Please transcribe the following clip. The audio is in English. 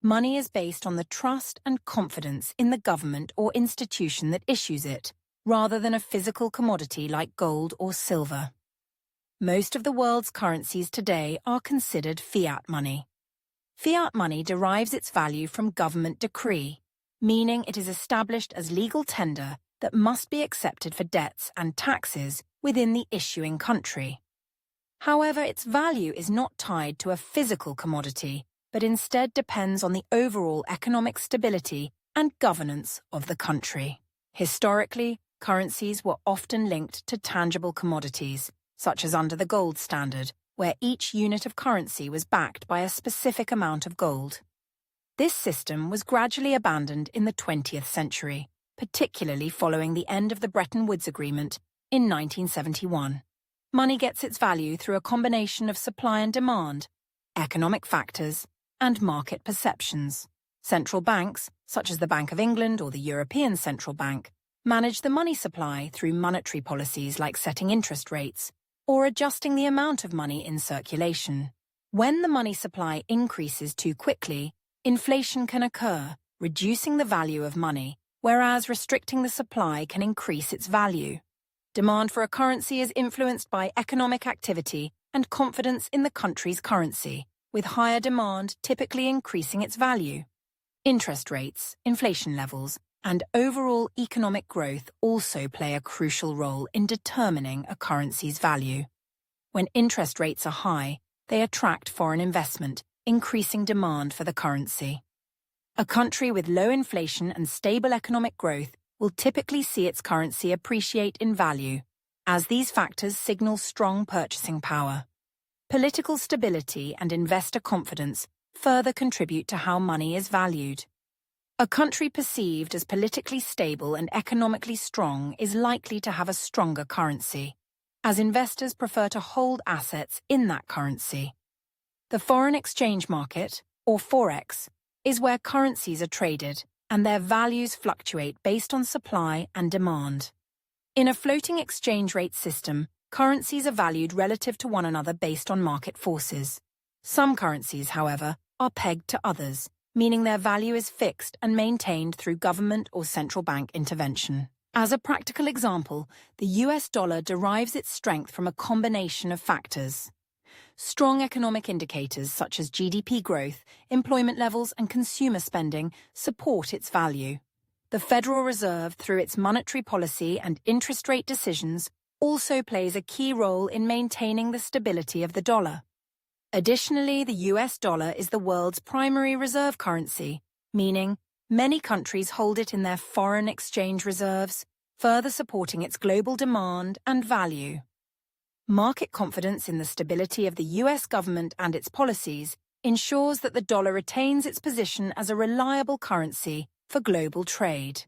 Money is based on the trust and confidence in the government or institution that issues it, rather than a physical commodity like gold or silver. Most of the world's currencies today are considered fiat money. Fiat money derives its value from government decree, meaning it is established as legal tender that must be accepted for debts and taxes within the issuing country. However, its value is not tied to a physical commodity, but instead depends on the overall economic stability and governance of the country. Historically, currencies were often linked to tangible commodities, such as under the gold standard, where each unit of currency was backed by a specific amount of gold. This system was gradually abandoned in the 20th century, particularly following the end of the Bretton Woods Agreement in 1971. Money gets its value through a combination of supply and demand, economic factors, and market perceptions. Central banks, such as the Bank of England or the European Central Bank, manage the money supply through monetary policies like setting interest rates or adjusting the amount of money in circulation. When the money supply increases too quickly, inflation can occur, reducing the value of money, whereas restricting the supply can increase its value. Demand for a currency is influenced by economic activity and confidence in the country's currency, with higher demand typically increasing its value. Interest rates, inflation levels, and overall economic growth also play a crucial role in determining a currency's value. When interest rates are high, they attract foreign investment, increasing demand for the currency. A country with low inflation and stable economic growth will typically see its currency appreciate in value, as these factors signal strong purchasing power. Political stability and investor confidence further contribute to how money is valued. A country perceived as politically stable and economically strong is likely to have a stronger currency, as investors prefer to hold assets in that currency. The foreign exchange market, or forex, is where currencies are traded and their values fluctuate based on supply and demand. In a floating exchange rate system, currencies are valued relative to one another based on market forces. Some currencies, however, are pegged to others, meaning their value is fixed and maintained through government or central bank intervention. As a practical example, the US dollar derives its strength from a combination of factors. Strong economic indicators such as GDP growth, employment levels, and consumer spending support its value. The Federal Reserve, through its monetary policy and interest rate decisions, also plays a key role in maintaining the stability of the dollar. Additionally, the US dollar is the world's primary reserve currency, meaning many countries hold it in their foreign exchange reserves, further supporting its global demand and value. Market confidence in the stability of the US government and its policies ensures that the dollar retains its position as a reliable currency for global trade.